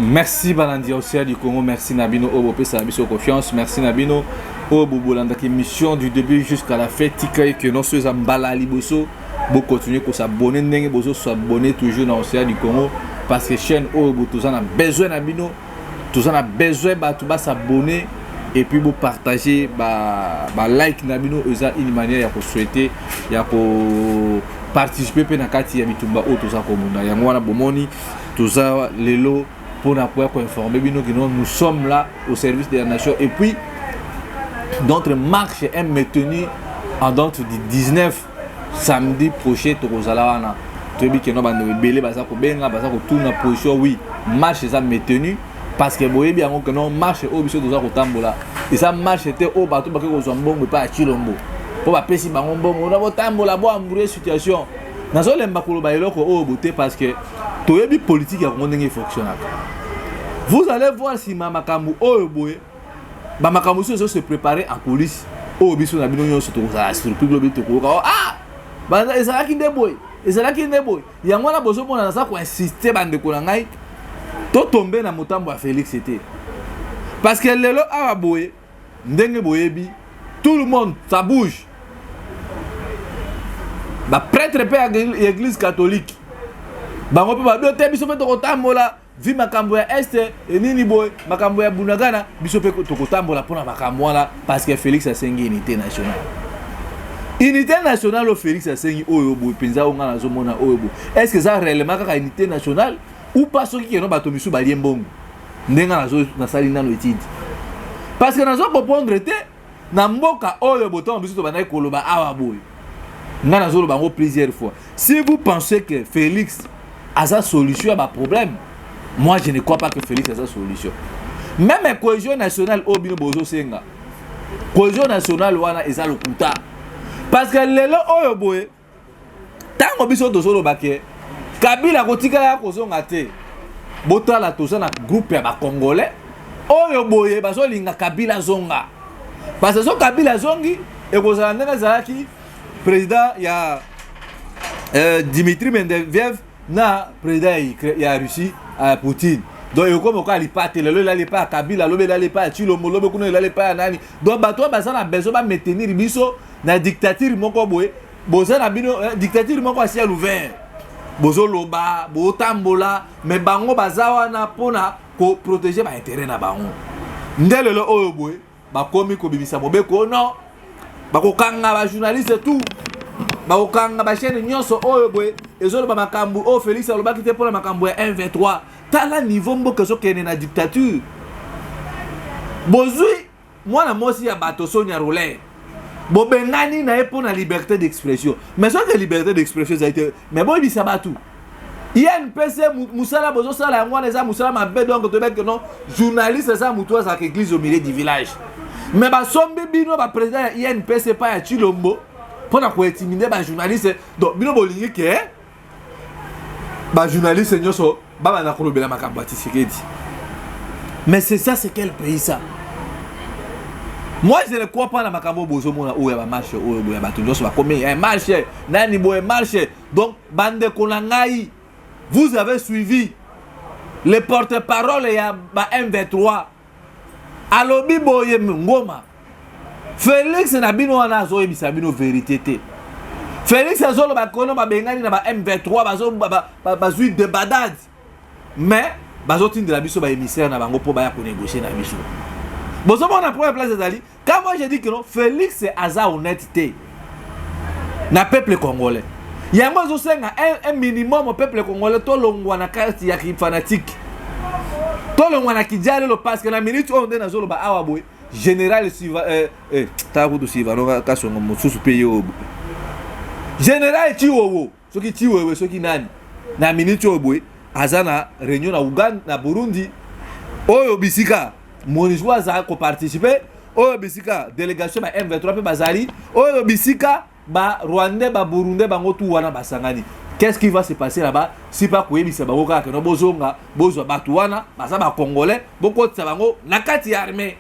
Merci Balandi Océan du Congo, merci Nabino Obo ça a confiance, merci Nabino Obo Bolanda qui mission du début jusqu'à la fin tika que nos soeurs Mbala Liboso bo continuer pour s'abonner ndenge bozo s'abonner toujours dans Océan du Congo parce que chaîne Obo tous en a besoin Nabino, tous en a besoin ba tout ba s'abonner et puis vous partager ba like Nabino eza une manière pour souhaiter ya pour participer pe na kati ya bitumba o tout ça comme na yango wana bomoni tout ça lelo pour pouvoir informer nous sommes là au service de la nation et puis notre marche est maintenue en date du 19 samedi prochain Torozalawana tu dis que nous allons belé baza ko benga baza ko tourner position oui marche est maintenue parce que boye bien que non marche au biso doza ko tambola et ça marche était au bateau ba ko zombongo pas chilombo pour ba pesi bango mbongo na bo tambola bo ambouré situation nazo lemba ko ba eloko o boté parce que toyebi politique ya ndenge fonctionne. Vous allez voir si Mamakambu Oyoboye, Mamakambu se préparer en police. Oh, biso na bino nyonso to za surprise globe to ko. Ah! Banda ezala ki ndeboy. Ezala ki ndeboy. Yango na bozo mona na sa ko insister bande ko na ngai. To tomber na motambo ya Félix c'était. Parce que lelo awa boye ndenge boyebi, tout le monde ça bouge. Ba prêtre pe église catholique. Bango pe ba bio te biso pe to kotambola. Vi makambo ya este nini boy makambo ya bunagana biso pe to kotambola pona makambo wana parce que Félix asengi unité nationale. Unité nationale au Félix asengi oyo boy penza onga na zomona oyo boy. Est-ce que ça réellement kaka unité nationale ou pas soki ke no bato misu ba liembongo. Ndenga na zo na sali nano étude. Parce que nazo comprendre te na mboka oyo boton biso to banai koloba awa boy. Nga na zo lo bango plusieurs fois. Si vous pensez que Félix a sa solution à ma problème, moi je ne crois pas que Félix a sa solution. Même la cohésion nationale au bino bozo senga. Cohésion nationale wana eza lokuta. Parce que lelo oyo boye tango biso tozolo bake Kabila kotika ya kozonga te. Botala toza na groupe ya ba congolais oyo boye bazo linga Kabila zonga. Parce que so Kabila zongi e kozala ndenge zalaki président ya Dimitri Medvedev na président ya Russie Poutine. Donc il comme quand il part le il allait pas Kabila lobe il allait pas Chilombo lobe kuno il allait pas nani. Donc bato baza na besoin ba maintenir biso na dictature moko boye boza na bino dictature moko asia ouvert. Bozo loba bo tambola mais bango baza wana pona ko protéger ba intérêt na bango. Ndelelo oyo boye ba komi ko bimisa mobeko non. Ba ko kanga ba journaliste tout. Ba ko kanga ba chaîne nyonso oyo boye ezolo ba makambu o Félix alobaki te pona makambu ya 1-23. Tala niveau mboka so kene na dictature. Bozui mwana mosi ya bato Sonia Roulin. Bobengani na epo na liberté d'expression. Mais so que liberté d'expression ça a été mais bon ibisa batu. INPC musala bozo sala ngwana eza musala mabe donc to bec non journaliste ça mutoa sa église au milieu du village. Mais ba sombe bino ba président ya INPC pa ya Chilombo pona ko intimider ba journaliste donc bino bolingi ke ba journaliste nyoso baba na kolobela makambo Tshisekedi. Mais c'est ça, c'est quel pays ça? Moi je ne crois pas na makambo bozo mona oya ba marché oya ba bato nyoso ba komi un marché nani boye marché. Donc bande konangai vous avez suivi le porte-parole ya ba M23 alobi boye ngoma Félix na bino wana zo ebisa bino vérité te. Félix azolo ba kono ba bengani na ba M23 bazo bazui de badad. Mais bazotine de la biso ba émissaire na bango po ba ya ko négocier na biso. Bozo mona première place ezali. Quand moi je dis que non Félix c'est aza honnêteté. Na peuple congolais. Yango zo senga un minimum au peuple congolais to longwa na carte ya fanatique. To longwa na kijale lo parce que na minute on na zolo ba awa boy. Général Siva tabudu Siva no ka songo mususu paye obo. Général Chiwowo, soki Chiwewe soki nani. Na minute oboy azana réunion na Uganda na Burundi. Oyo bisika Moniswa za ko participer. Oyo bisika délégation ba M23 pe bazali. Oyo bisika ba Rwandais ba Burundais bango tu wana basangani. Qu'est-ce qui va se passer là-bas si pas koyebisa bango kaka no bozonga bozwa batu wana baza ba congolais boko tsa bango na kati ya armée.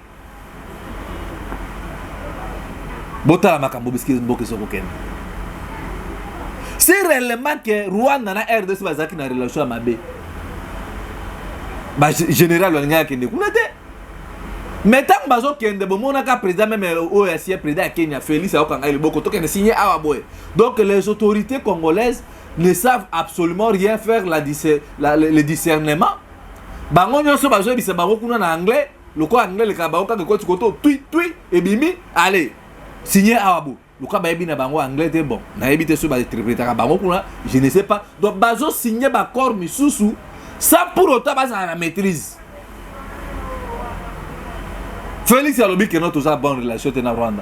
Bota la makambo biski mboke soko ken. C'est réellement que Rwanda na RDC bazaki na relation mabe. ba général wanga kende kuna te mais tant bazo kende bo mona ka président même o ancien président Kenya Félix Okanga il boko to kende signé awa boy. Donc les autorités congolaises ne savent absolument rien faire le discernement. Bango nyonso bazo bisa bango kuna na anglais, le quoi anglais le kabao ka ko tikoto tui et bimi allez signé awa bo. Le quoi ba na bango anglais te bon. Na ebité so ba interpréter ka bango kuna, je ne sais pas. Donc bazo signé ba corps misusu sans pour autant baza la maîtrise. Félix alobi que notre a bonne relation na Rwanda.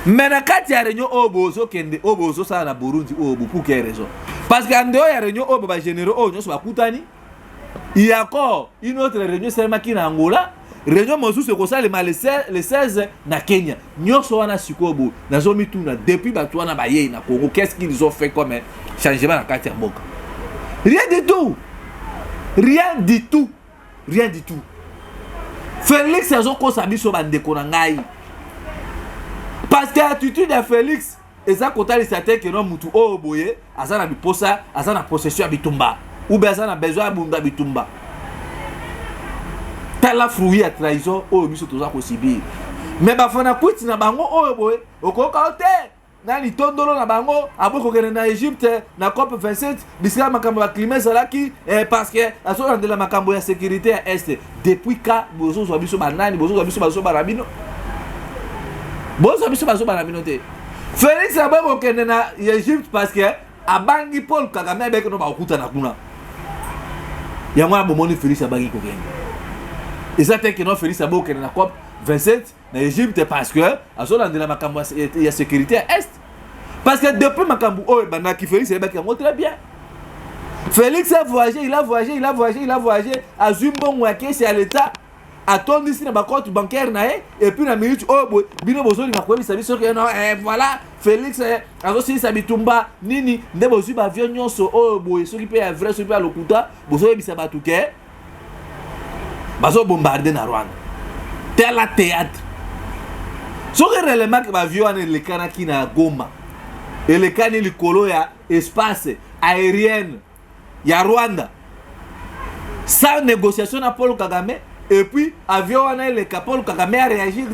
Mais na kati ya réunion obozo kende obozo ça na Burundi obo pour quelle raison? Parce que en dehors ya réunion obo ba généraux o nyonso bakutani. Il y a encore une autre réunion seulement qui na Angola. Réunion mosusu ko ça le 16 na Kenya. Nyonso wana sikobo na zomi tuna depuis batu wana baye na Congo. Qu'est-ce qu'ils ont fait comme changement na kati ya mboka? Rien du tout. Rien du tout. Rien du tout. Félix azoko sabiso bandeko na ngai. Parce que l'attitude de Félix et ça kota les certains que non mutu o boye azana biposa azana possession bitumba ou bien azana besoin bunda bitumba. Tala fruit à trahison o biso toza ko sibir. Mais ba fana kuti na bango o boye okoka te na litondolo na bango aboko kene na Égypte na COP 27 bisika makambo ya climat zalaki parce que aso na de la makambo ya sécurité à est depuis ka bozo zo biso banani bozo zo biso baso barabino bozo biso baso barabino te Félix aboko kene na Égypte parce que abangi Paul Kagame avec no ba okuta na kuna ya mwa bomoni Félix abangi ko kene et ça te que no Félix aboko kene na COP 27 na Égypte parce que aso na de la makambo ya sécurité à est parce que depuis makambo oh banaki Félix est très bien. Félix a voyagé, il a voyagé à Zumbongo c'est à l'état attendu ici dans ma compte bancaire nae et puis na minute oh bino bozoli makweli sabi so que non voilà Félix azo si sabitumba nini nde bozu ba avion nyonso oh boy so ki pe vrai so pe lokuta bozo ebisa batuke bazo bombarder na Rwanda tel la théâtre so que réellement que ba avion ane le kanaki na Goma et le kani likolo ya espace aérienne ya Rwanda sans négociation na Paul Kagame et puis avion wana le Paul Kagame a réagi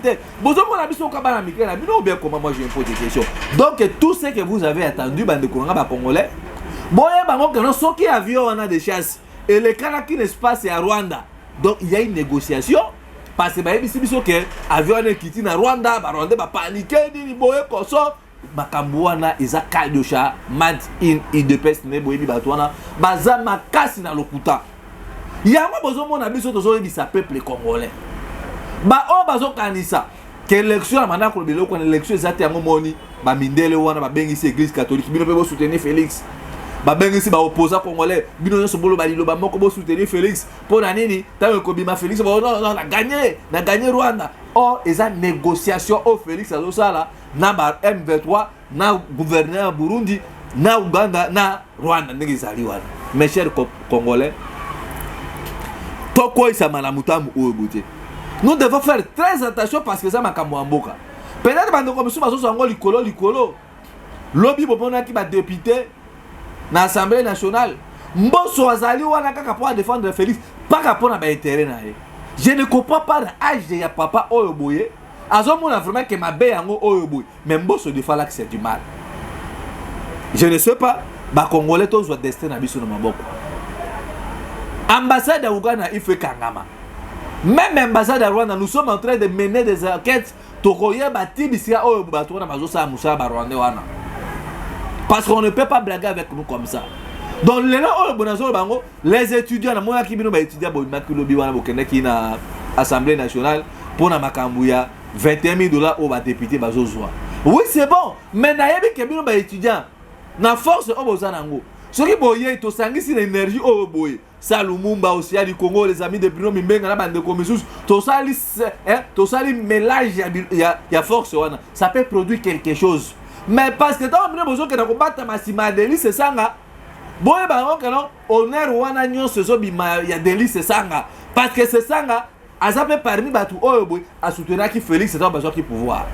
bozo mona biso kabana mikela bino bien comment moi je pose des questions donc tout ce que vous avez attendu bande konga ba congolais boye bango que non soki avion wana de chasse et le kanaki l'espace ya Rwanda donc il y a une négociation parce que ba biso que avion wana kiti na Rwanda ba Rwanda ba paniquer ni boye koso makambo wana eza kaliosha mad in idepes ne boyebi bato wana baza makasi na lokuta yango bozomona biso tozoyebisa peuple congolais ba o bazokanisa ke élection ya manako biloko na élection eza te yango moni bamindele wana babengisi église catholique bino mpe bosoutenir Félix babengisi baopposant congolais bino nyonso boloba liloba moko bosoutenir Félix mpo na nini ntango ekobima Félix non na gagné Rwanda or eza négociation o Félix azosala na ba M23 na gouverneur Burundi na Uganda na Rwanda ndenge ezali wana mes chers congolais toko isa malamutambu oyo bote nous devons faire très attention parce que ça makambo amboka peut-être bande comme ça bazo ngo likolo lobby bopona ki ba député na Assemblée nationale mboso azali wana kaka pour défendre Félix pas pour na ba intérêt na ye je ne comprends pas l'âge de ya papa oyo boye azomona vraiment que mabe yango oyo boye même mboso de fala que c'est du mal je ne sais pas ba congolais tous doit destin na biso na maboko ambassade à Ouganda il fait kangama même ambassade à Rwanda nous sommes en train de mener des enquêtes tokoye bati bisia oyo bato na bazo sa musa ba Rwanda wana parce qu'on ne peut pas blaguer avec nous comme ça donc les oyo bonazo bango les étudiants na moya ki bino ba étudiants bo makilo bi wana bokende ki na Assemblée nationale pour na makambu ya $21,000 au bas député bazozwa oui c'est bon mais na yebi ke bino ba étudiants na force o bozanango soki boye to sangisi na énergie o boye Salumumba aussi à du Congo les amis de Bruno Mimbenga na bande komisus to sali mélange ya force wana ça peut produire quelque chose mais parce que tant bino bozo ke na kombattre masima délice sanga boye bango ke non honneur wana nyonso zo bima ya délice sanga parce que c'est sanga azape parmi batu oyo boy a soutenir ki Félix c'est besoin qui pouvoir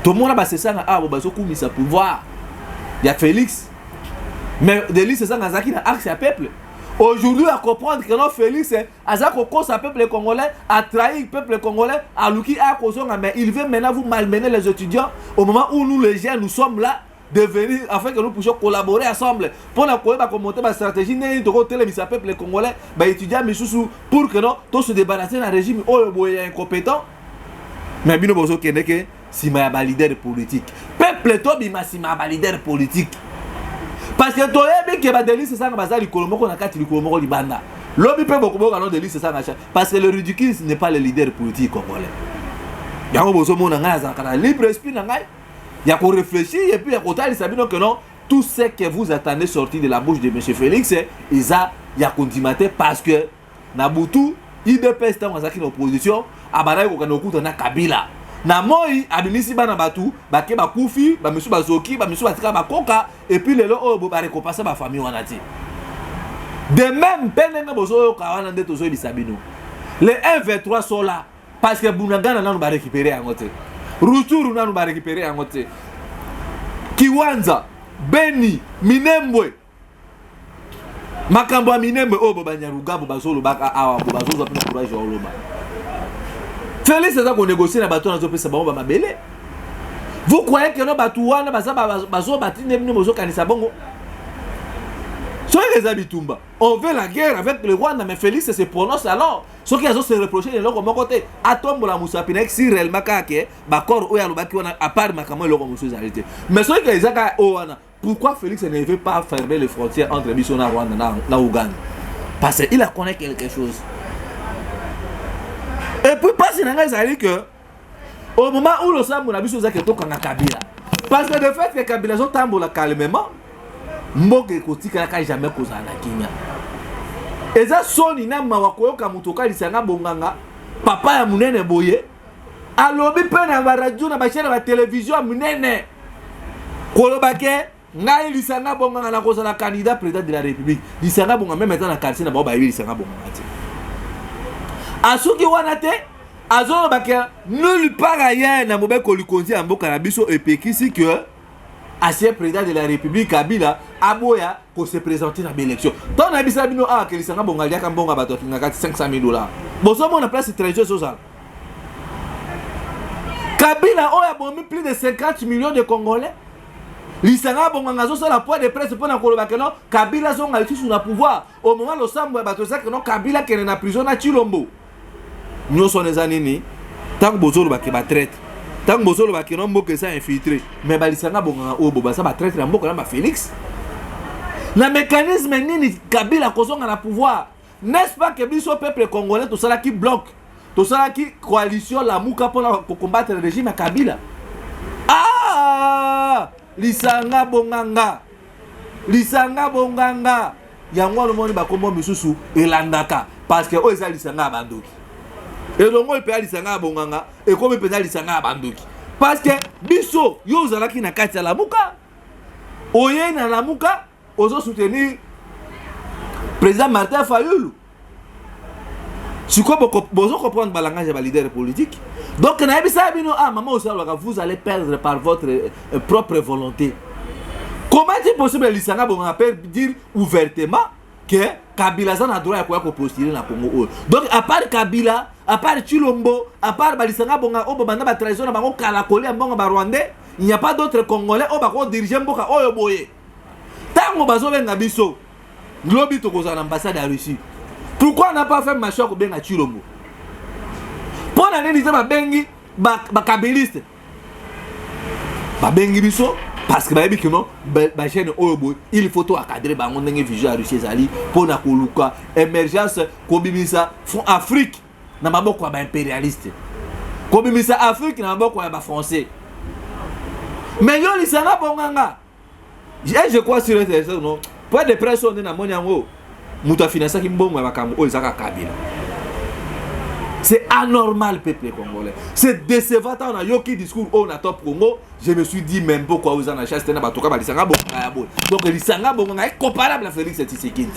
tout le monde ba c'est sanga ah bo bazo kumisa pouvoir ya Félix mais délice c'est sanga zaki na axe ya peuple Aujourd'hui, à comprendre que non, Félix, à ça qu'on cause un peuple congolais, a trahi le peuple congolais, à Luki, à cause mais il veut maintenant vous malmener les étudiants au moment où nous, les jeunes, nous sommes là, de venir afin que nous puissions collaborer ensemble pour commenter ma stratégie, le peuple congolais, étudiants, pour que non, tous se débarrasser d'un régime incompétent. Mais bien, nous que si ma leader politique, peuple, toi, si ma leader politique. Parce que toi, que ma délice, c'est ça que bazar, qu'on a quatre licolomoko libanda. L'homme peut beaucoup de délice, c'est ça. Parce que le ridicule n'est pas le leader politique congolais. Il y a un besoin de libre esprit, il y a qu'on réfléchir et puis il y a qu'on t'a dit que non, tout ce que vous attendez sortir de la bouche de M. Félix, il y a continuité parce que Nabutu, IDPS dans une opposition, Abaraï Okanoku na Kabila. Na moi abimisi bana batu bake bakufi ba misu bazoki ba misu batika bakoka et puis lelo o bo ba récompenser ba famille wana ti de même penenga bozo ka wana ndeto zo bisabino les 1-23 sont là parce que Bunagana nanu ba récupérer en côté Ruturu nanu ba récupérer en côté Kiwanza Beni Minembwe makambo Minembwe o bo banyaruga bo bazolo baka awa bo bazozo pina courage o loba Félix, c'est ça qu'on négocie dans le bateau dans le pays. Vous croyez que nos bateaux, on veut la guerre avec le Rwanda, mais Félix se prononce alors. Ce qui a se reproché de l'autre côté, à tombe la Moussapine, si réellement kake, bakor ou yalobaki à part makamo l'autre monsieur arrêté. Mais ce qui est pourquoi Félix ne veut pas fermer les frontières entre Bissona Rwanda et Ouganda? Parce qu'il a connaît quelque chose. Et puis, parce que au moment où le sang a vu ce que tout Kabila. Parce que le fait que Kabila sont tambola calmement, Mboke Kotika n'a jamais causé la Kenya. Et ça, son inama wakoyo kamutoka lisanga bonganga, papa ya munene boye, alobi pe na radio na bachera la télévision munene. Kolobake, ngai lisanga bonganga na cause la candidat président de la République. Lisanga bonganga même maintenant na quartier na ba ba lisanga bonganga. Asuki wanate azo bakia nulle part ailleurs na mobe kolikonzi ya mboka na biso epekisi que ancien président de la République Kabila aboya ko se présenter na élection. Tant na bisa bino a ke lisanga bongalia ka mbonga bato kinga $500,000. Boso mo na place trésor social. Kabila oya bomi plus de 50 millions de Congolais. Lisanga bonga zo la poids de presse pour na koloba que non Kabila zonga ici sur le pouvoir. Au moment lo sambo bato ça que non Kabila qui est na prison na Chilombo. Nous sommes les années, tant que Bozolo va traite, tant que Bozolo va que non que ça infiltré, mais Balisanga bonga o boba ça va traiter la mboka na Félix. Le mécanisme nini Kabila kozonga na pouvoir, n'est-ce pas que biso peuple congolais tout ça qui bloque, tout ça qui coalition la muka pour combattre le régime à Kabila. Ah, Lisanga bonganga, yango le monde ba kombo misusu elandaka parce que o eza Lisanga bandoki. Et donc on peut aller s'engager bonganga et comme on peut aller s'engager bandoki parce que biso yo zalaki na kati la muka oye na la muka ozo soutenir président Martin Fayulu. Si quoi bozo comprendre ba langage ba leader politique. Donc na ebisa bino maman osala vous allez perdre par votre propre volonté. Comment est-il possible lisanga bonganga peut dire ouvertement que Kabila a droit à quoi postuler dans Congo. Donc à part Kabila, à part Chilombo, à part Balisanga Bonga, Obama trahison bango Kalakoli Mbonga Rwandais, il n'y a pas d'autres Congolais au bako dirigeant Mboka Oyoboye. Tango bazo benga biso. Globi to koza l'ambassade à Russie. Pourquoi on n'a pas fait machin ko benga Chilombo? Pour la nini ba bengi ba kabiliste. Ba bengi biso parce que bayebi que non ba chaîne Oyobo il faut to encadrer bango ndenge vision à Russie zali pour na koluka émergence ko bimisa fond Afrique na maboko ba impérialiste. Ko bimisa Afrique na maboko ya ba français. Mais yo lisanga bonganga. Je crois sur ça non. Pour de pression na moni yango muta financer ki mbongo ya makambo o ezaka Kabila. C'est anormal, peuple congolais. C'est décevant. On a yoki discours on a top Congo. Je me suis dit même pourquoi vous en achetez un batoka balisanga bonga. Donc lisanga bonga est comparable à Félix Tshisekedi.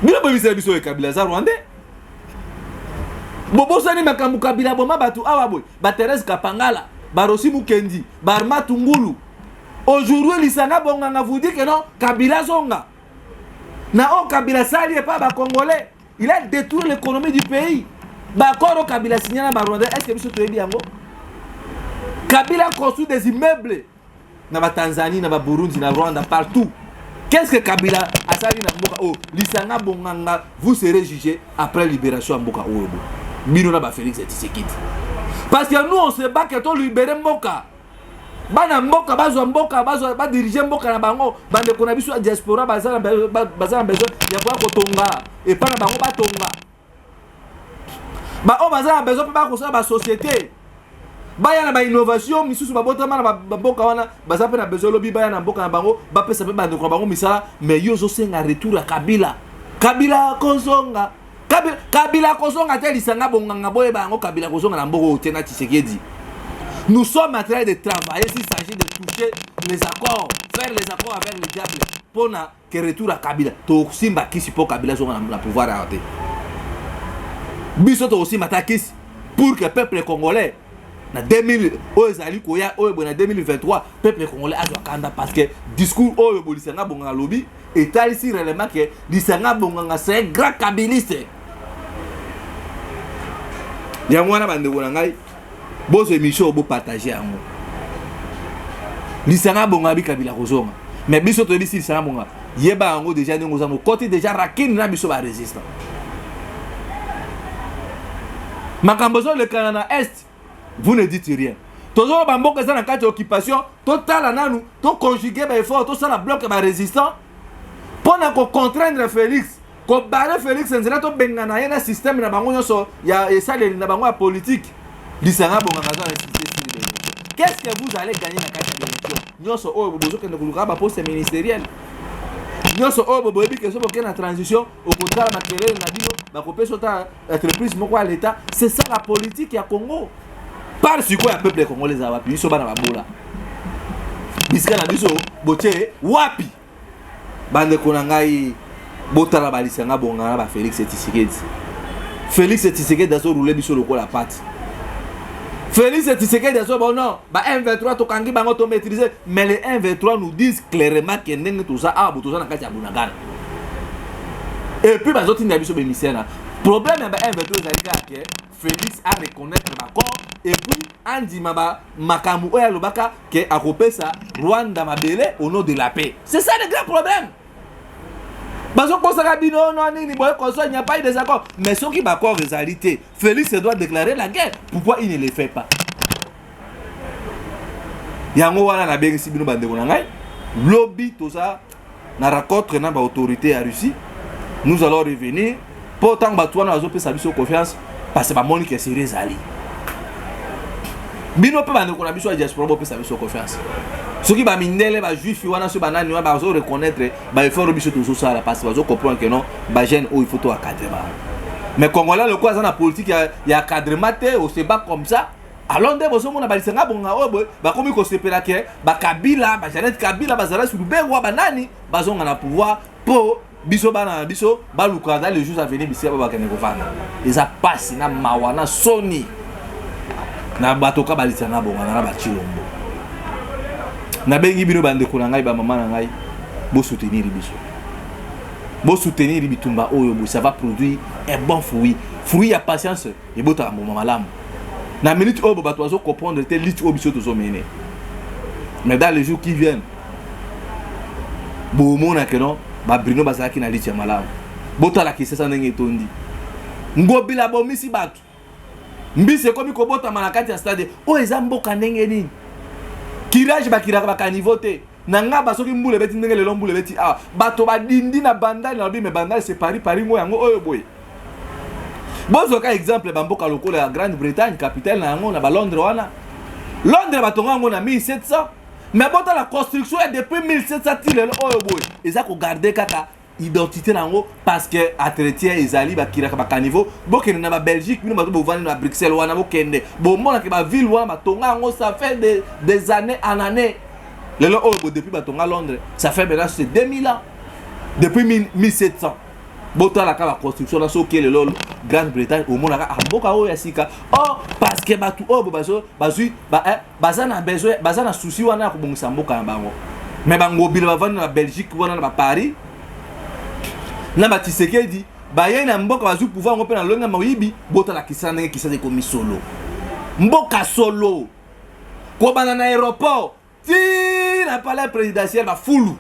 Bila bobisa biso e Kabila za Rwandais. Bobo sani makambu Kabila boma batu awa boy. Ba Thérèse Kapangala, ba Rossi Mukendi, ba Arma Tungulu. Aujourd'hui lisanga bonga vous dit que non Kabila zonga. Na o Kabila sali et pas ba Congolais. Il a détruit l'économie du pays. Ba koro Kabila signé na ba Rwanda. Est-ce que biso toyebi yango? Kabila construit des immeubles na ba Tanzanie, na ba Burundi, na Rwanda, partout. Qu'est-ce que Kabila a sali na mboka o lisanga bonganga, vous serez jugé après libération mboka o. Bino na ba Félix Tshisekedi. Parce que nous on se bat que to libérer mboka. Bana mboka bazwa mboka bazwa ba diriger mboka na bango bande kona biso diaspora bazana besoin ya kwa kotonga et pas na bango batonga. Ba o bazana besoin pa ko sa ba société. Ba ya na ba innovation misusu ba botama na ba mboka wana baza pe na besoin lobi ba ya na mboka na bango ba pesa pe bande kona bango misala mais yo zo senga retour à Kabila. Kabila kozonga. Kabila kozonga te lisanga bonganga boye bango Kabila kozonga na mboko tena Tshisekedi. Nous sommes en train de travailler s'il s'agit de toucher les accords, faire les accords avec le diable pour que retour à Kabila. To simba kisi pour Kabila soit na pouvoir arrêter. Biso to aussi matakisi pour que le peuple congolais na 2000 oyezali koya oyo na 2023 peuple congolais a kanda parce que discours oyo bolisanga bonga lobby et ici réellement que lisanga bonga c'est un grand kabiliste. Ya mwana bande bona ngai bozo émission bo partager yango. Lisanga bonga bi Kabila kozonga. Mais biso to bisi lisanga bonga. Yeba yango déjà ndongo za côté déjà rakine na biso ba résistant. Makambozo le Canada Est, vous ne dites rien. Toujours bamboka za na kati occupation, total nanu, to conjuguer ba effort, to ça la bloc ba résistant. Pour na ko contraindre Félix, ko barrer Félix nzela to bengana na système na bango nyoso ya esale na bango politique. Lisanga bonga kaza na système. Qu'est-ce que vous allez gagner na kati de l'élection? Nyoso o bozo ke ndokuluka ba poste ministériel. Nyoso o bobo ebi ke so boke na transition au contraire na kelele na bino ba ko peso ta entreprise moko à l'état. C'est ça la politique ya Congo. Par sur quoi le peuple congolais za wapi biso bana babola. Bisika na biso boche wapi? Bande kona ngai botala balisanga bonga ba Félix Tshisekedi. Félix Tshisekedi dazo rouler biso lokola pâte. Félix Tshisekedi dazo bon non, ba M23 to kangi bango to maîtriser, mais les M23 nous disent clairement que ndenge tout ça a botoza na kati ya Bunagana. Et puis bazo tinda biso be misena. Problème ba M23 zalika ke Félix a reconnaître ma corps et puis andi maba makamu oya lobaka ke akopesa Rwanda mabele au nom de la paix. C'est ça le grand problème. Bazo kosaka bino non nini boy konso il n'y a pas eu des accords mais ceux qui d'accord réalité Félix doit déclarer la guerre. Pourquoi il ne le fait pas? Yango wana na bengi bino bande ko ngai lobby tout ça na rencontre na ba autorité à Russie. Nous allons revenir pour tant ba toi na zo pesa biso confiance parce que ba Monique sérieux ali. Bino pe bande ko na biso diaspora bo pesa biso confiance. Ceux qui ba mindele ba juif wana so banani ba zo reconnaître ba effort biso tout ça là parce que bazo comprendre que non ba jeune où il faut to encadrer ba. Mais Congolais le quoi ça na politique il y a encadrement te au se bat comme ça. Alors ndé bozo mona balisanga bonga obo ba komi ko sepela ke ba Kabila ba Janet Kabila ba zala sur bewa banani bazo ngana pouvoir pour biso bana biso ba luka dans les jours à venir bisia ba kene ko fana. Eza passe na mawana soni. Na batoka balisanga bonga na ba chilombo. Na bengi bino bande ko ngai ba mama na ngai bo soutenir biso. Bo soutenir bitumba oyo bo ça va produire un bon fruit. Fruit à patience et bota mo malamu. Na minute oyo ba tozo comprendre te lit oyo biso tozo mener. Mais dans les jours qui viennent bo mona que non ba brino ba zaki na lit ya malamu. Bota la kisa ndenge tondi. Ngobila bo misi batu. Mbise komi ko bota manakati ya stade o ezamboka ndenge nini? Kirage bakiraka bakanivote nanga basoki mbule beti ndenge lelo mbule beti ah bato badindi na bandali na bi me bandali c'est Paris ngo yango oyo boy bozo ka exemple bamboka lokola ya Grande-Bretagne capitale na yango na ba Londres wana Londres batonga yango na 1700 mais bota la construction est depuis 1700 tilelo oyo boy eza ko garder kaka identité nango parce que entretien ezali bakiraka bakanivo bokene na ba Belgique bino bato bovani na Bruxelles wana bokende bomona ke ba ville wana batonga ngo ça fait des années en années lelo oyo depuis batonga Londres ça fait maintenant c'est 2000 ans depuis 1700 botala ka ba construction na so ke lelo Grande-Bretagne au mona ka mboka oyo asika oh parce que batu oyo bazo bazui bazana besoin bazana souci wana ko bongisa mboka na bango mais bango bila bavani na Belgique wana na Paris na ba Tshisekedi ba ye na mboka bazu pouvoir ngo pe na longa mayibi bota la kisana nge kisana ko misolo mboka solo ko bana na aéroport ti na palais présidentiel ba fulu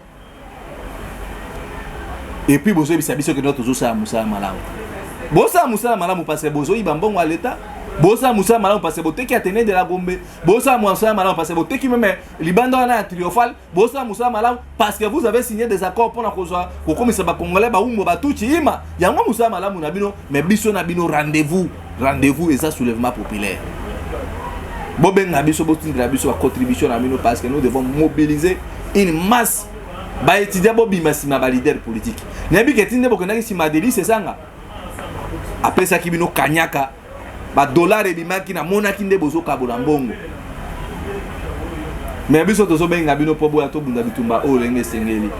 et puis bozo bisa biso que notre zosa musa malamu bosa musa malamu parce que bozo iba mbongo à l'état bosa musa malamu parce que boteki atene de la Gombe bosa musa malamu parce que boteki même libanda na triomphal bosa musa malamu parce que vous avez signé des accords pour na kozwa ko komisa ba congolais ba umbo ba tuchi ima yango musa malamu na bino mais biso na bino rendez-vous et ça soulèvement populaire bobenga biso botindra biso ba contribution na bino parce que nous devons mobiliser une masse ba étudier bobima sima ba leader politique nebi ketinde bokendaki sima deli c'est ça nga après ça ki bino kanyaka ba dollar et bimaki na monaki nde bozo kabola mbongo mais biso tozo benga bino po boya to bunda bitumba o lenge sengeli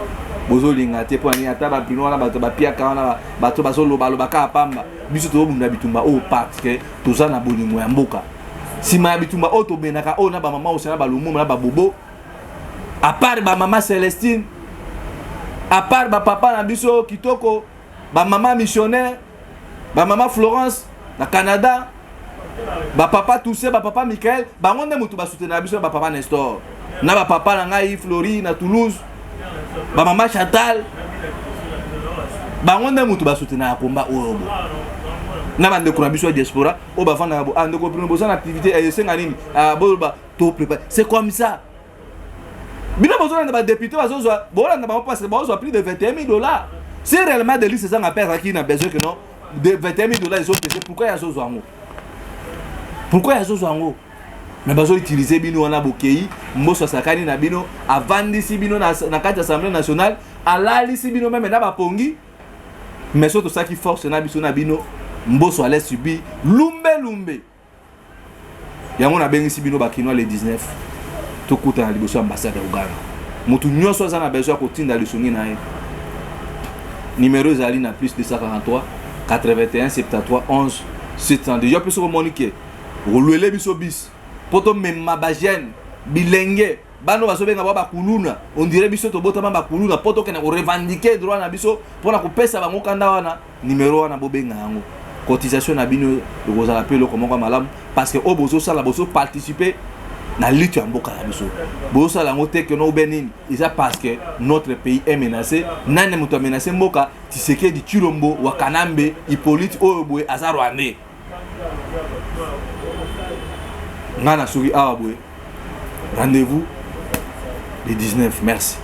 bozo linga te po ani ata ba bino wana bato ba piaka wana bato bazo loba ka pamba biso to bunda bitumba o parce que toza na bolingo ya mboka sima bitumba o to benaka o na ba mama osana ba lumu na ba bobo à part ba mama Célestine à part ba papa na biso kitoko ba mama missionnaire ba mama Florence na Canada ba papa Toussé ba papa Michael ba ngonde mutu ba soutenir biso ba papa Nestor na ba papa na ngai Flori na Toulouse ba mama Chantal ba ngonde mutu ba soutenir komba oyobo na ba ndeko na biso diaspora o ba fana bo andeko primo bo sana activité et senga nini bo ba to préparer c'est comme ça bino besoin de ba député bazo bo la na ba passer bazo plus de 21 000 $. Si réellement de lui c'est ça nga perdre qui n'a besoin que non de 21 000 $, ils ont payé. Pourquoi il y a ce zoango? Pourquoi il y a ce zoango? Mais ils ont utilisé bino na bokei, mboso sakani na bino, avant d'ici bino na carte d'Assemblée nationale, à la liste bino même na ba pongi. Mais surtout ça qui force na biso na bino, mboso allait subir lumbe. Yango na bengi si bino bakino le 19. To kuta na liboso ambassade ya Uganda. Mutu nyonso za na besoin ko tinda lisongi na ye. Numéro zali na plus 243 81 73 11 702. Yo peso communiquer. Rolwele biso bis. Poto memma bajene bilenge bano baso benga ba kuluna. On dirait biso to bota ba kuluna poto kena ko revendiquer droit na biso pona ko pesa bango kanda wana numéro wana bobenga yango. Cotisation na bino de vous appeler le comment malam parce que au bozo sala bozo participer na lutte en boka na biso. Bozo sala ngote que no benin, c'est parce que notre pays est menacé, nane muto menacé mboka Tshisekedi Chilombo wa Kanambe Hippolyte Oyobwe azarwande. Ngana suri awabwe. Rendez-vous le 19, merci.